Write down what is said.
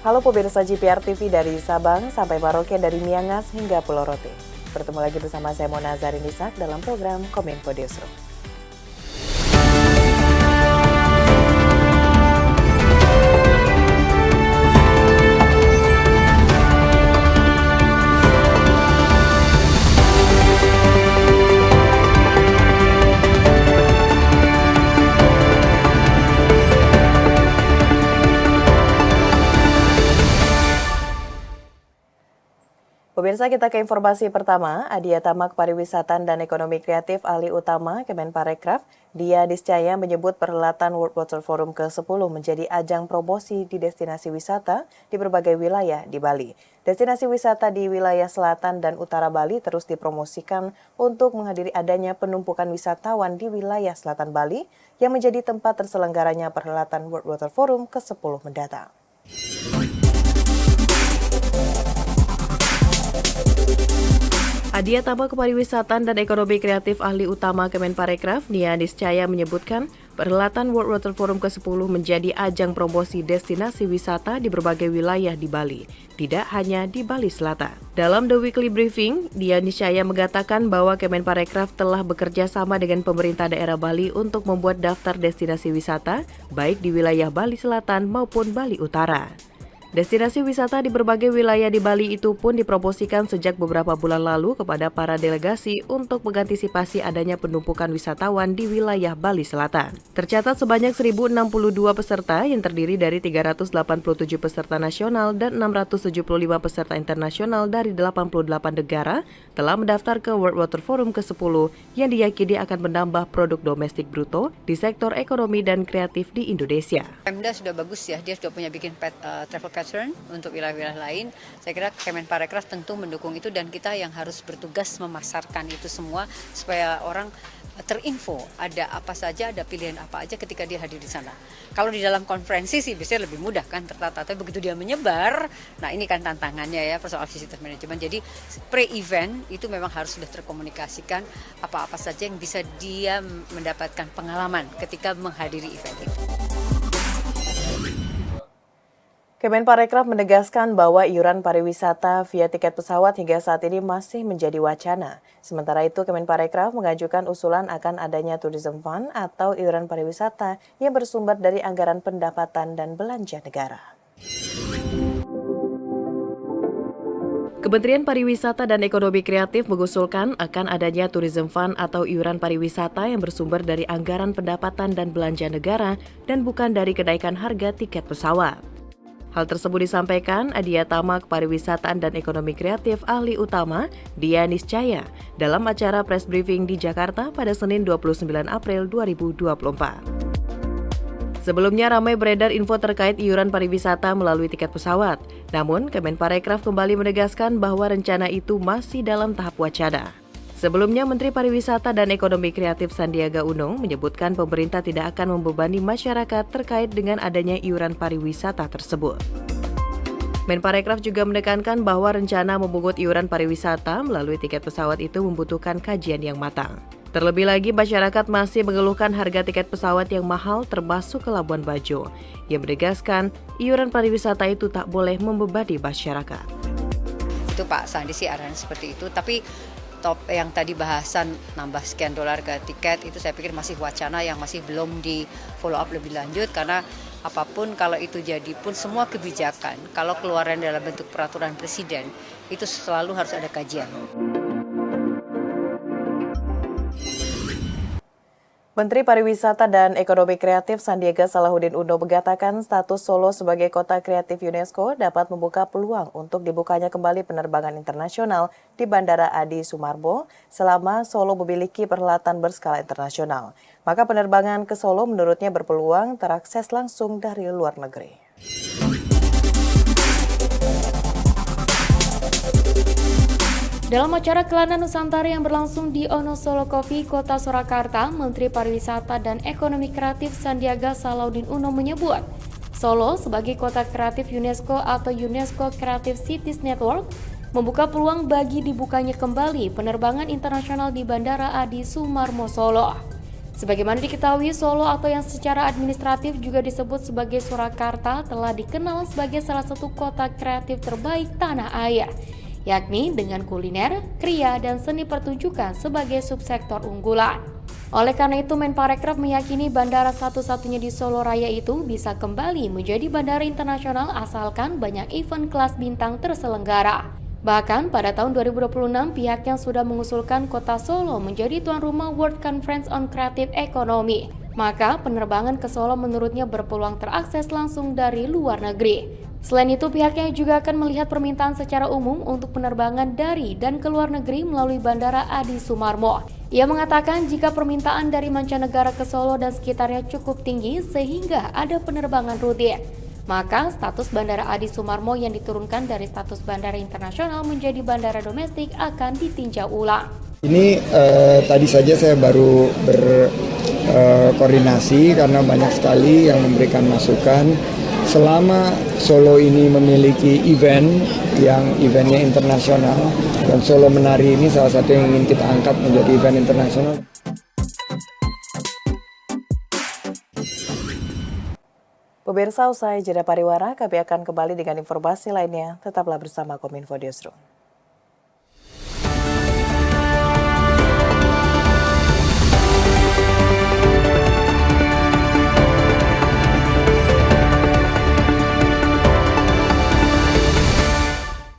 Halo pemirsa GPR TV dari Sabang sampai Merauke, dari Miangas hingga Pulau Rote. Bertemu lagi bersama saya Mona Zarinisak dalam program Kominfo Newsroom. Pemirsa, kita ke informasi pertama. Adiatama Pariwisata dan Ekonomi Kreatif Ahli Utama Kemenparekraf, Dia Niscaya menyebut perhelatan World Water Forum ke-10 menjadi ajang promosi di destinasi wisata di berbagai wilayah di Bali. Destinasi wisata di wilayah selatan dan utara Bali terus dipromosikan untuk menghadiri adanya penumpukan wisatawan di wilayah selatan Bali yang menjadi tempat terselenggaranya perhelatan World Water Forum ke-10 mendatang. Adiatama Kepariwisata dan Ekonomi Kreatif Ahli Utama Kemenparekraf, Dia Niscaya menyebutkan perhelatan World Water Forum ke-10 menjadi ajang promosi destinasi wisata di berbagai wilayah di Bali, tidak hanya di Bali Selatan. Dalam The Weekly Briefing, Dia Niscaya mengatakan bahwa Kemenparekraf telah bekerja sama dengan pemerintah daerah Bali untuk membuat daftar destinasi wisata, baik di wilayah Bali Selatan maupun Bali Utara. Destinasi wisata di berbagai wilayah di Bali itu pun dipromosikan sejak beberapa bulan lalu kepada para delegasi untuk mengantisipasi adanya penumpukan wisatawan di wilayah Bali Selatan. Tercatat sebanyak 1.062 peserta yang terdiri dari 387 peserta nasional dan 675 peserta internasional dari 88 negara telah mendaftar ke World Water Forum ke-10 yang diyakini akan menambah produk domestik bruto di sektor ekonomi dan kreatif di Indonesia. Pemda sudah bagus ya, dia sudah punya bikin travel pattern untuk wilayah-wilayah lain. Saya kira Kemenparekraf tentu mendukung itu dan kita yang harus bertugas memasarkan itu semua supaya orang terinfo ada apa saja, ada pilihan apa aja ketika dia hadir di sana. Kalau di dalam konferensi sih biasanya lebih mudah kan tertata, tapi begitu dia menyebar, nah ini kan tantangannya ya persoalan visitor management. Jadi pre-event itu memang harus sudah terkomunikasikan apa-apa saja yang bisa dia mendapatkan pengalaman ketika menghadiri event itu. Kemenparekraf menegaskan bahwa iuran pariwisata via tiket pesawat hingga saat ini masih menjadi wacana. Sementara itu, Kemenparekraf mengajukan usulan akan adanya tourism fund atau iuran pariwisata yang bersumber dari anggaran pendapatan dan belanja negara. Kementerian Pariwisata dan Ekonomi Kreatif mengusulkan akan adanya tourism fund atau iuran pariwisata yang bersumber dari anggaran pendapatan dan belanja negara dan bukan dari kenaikan harga tiket pesawat. Hal tersebut disampaikan Adiatama Kepariwisataan dan Ekonomi Kreatif Ahli Utama, Dia Niscaya, dalam acara press briefing di Jakarta pada Senin 29 April 2024. Sebelumnya ramai beredar info terkait iuran pariwisata melalui tiket pesawat. Namun, Kemenparekraf kembali menegaskan bahwa rencana itu masih dalam tahap wacana. Sebelumnya, Menteri Pariwisata dan Ekonomi Kreatif Sandiaga Uno menyebutkan pemerintah tidak akan membebani masyarakat terkait dengan adanya iuran pariwisata tersebut. Menparekraf juga menekankan bahwa rencana memungut iuran pariwisata melalui tiket pesawat itu membutuhkan kajian yang matang. Terlebih lagi, masyarakat masih mengeluhkan harga tiket pesawat yang mahal termasuk ke Labuan Bajo. Ia menegaskan iuran pariwisata itu tak boleh membebani masyarakat. Itu Pak Sandi sih arahan seperti itu, tapi top yang tadi bahasan nambah sekian dolar ke tiket itu saya pikir masih wacana yang masih belum di follow up lebih lanjut, karena apapun kalau itu jadi pun semua kebijakan kalau keluaran dalam bentuk peraturan presiden itu selalu harus ada kajian. Menteri Pariwisata dan Ekonomi Kreatif Sandiaga Salahuddin Uno mengatakan status Solo sebagai kota kreatif UNESCO dapat membuka peluang untuk dibukanya kembali penerbangan internasional di Bandara Adi Sumarmo selama Solo memiliki perhelatan berskala internasional. Maka penerbangan ke Solo menurutnya berpeluang terakses langsung dari luar negeri. Dalam acara Kelana Nusantara yang berlangsung di Ono Solo Coffee, Kota Surakarta, Menteri Pariwisata dan Ekonomi Kreatif Sandiaga Salahuddin Uno menyebut, Solo sebagai kota kreatif UNESCO atau UNESCO Creative Cities Network membuka peluang bagi dibukanya kembali penerbangan internasional di Bandara Adi Sumarmo Solo. Sebagaimana diketahui, Solo atau yang secara administratif juga disebut sebagai Surakarta telah dikenal sebagai salah satu kota kreatif terbaik tanah air, yakni dengan kuliner, kriya, dan seni pertunjukan sebagai subsektor unggulan. Oleh karena itu, Menparekraf meyakini bandara satu-satunya di Solo Raya itu bisa kembali menjadi bandara internasional asalkan banyak event kelas bintang terselenggara. Bahkan pada tahun 2026, pihaknya sudah mengusulkan kota Solo menjadi tuan rumah World Conference on Creative Economy. Maka penerbangan ke Solo menurutnya berpeluang terakses langsung dari luar negeri. Selain itu, pihaknya juga akan melihat permintaan secara umum untuk penerbangan dari dan ke luar negeri melalui Bandara Adi Sumarmo. Ia mengatakan jika permintaan dari mancanegara ke Solo dan sekitarnya cukup tinggi sehingga ada penerbangan rutin, maka status Bandara Adi Sumarmo yang diturunkan dari status bandara internasional menjadi bandara domestik akan ditinjau ulang. Ini tadi saja saya baru berkoordinasi karena banyak sekali yang memberikan masukan. Selama Solo ini memiliki eventnya internasional, dan Solo Menari ini salah satu yang ingin kita angkat menjadi event internasional. Pemirsa, usai jeda pariwara, kami akan kembali dengan informasi lainnya. Tetaplah bersama Kominfo Newsroom.